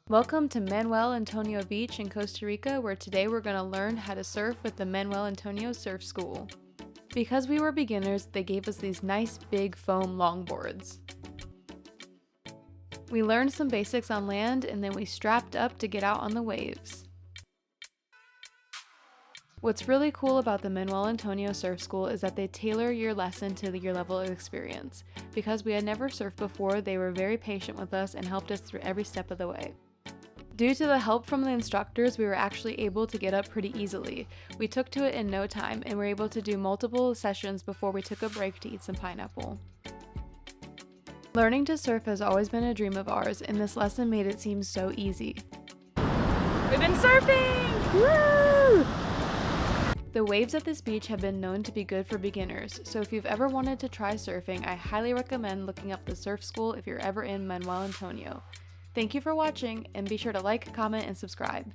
Welcome to Manuel Antonio Beach in Costa Rica, where today we're going to learn how to surf with the Manuel Antonio Surf School. Because we were beginners, they gave us these nice big foam longboards. We learned some basics on land and then we strapped up to get out on the waves. What's really cool about the Manuel Antonio Surf School is that they tailor your lesson to your level of experience. Because we had never surfed before, they were very patient with us and helped us through every step of the way. Due to the help from the instructors, we were actually able to get up pretty easily. We took to it in no time and were able to do multiple sessions before we took a break to eat some pineapple. Learning to surf has always been a dream of ours, and this lesson made it seem so easy. We've been surfing! Woo! The waves at this beach have been known to be good for beginners, so if you've ever wanted to try surfing, I highly recommend looking up the surf school if you're ever in Manuel Antonio. Thank you for watching, and be sure to like, comment, and subscribe.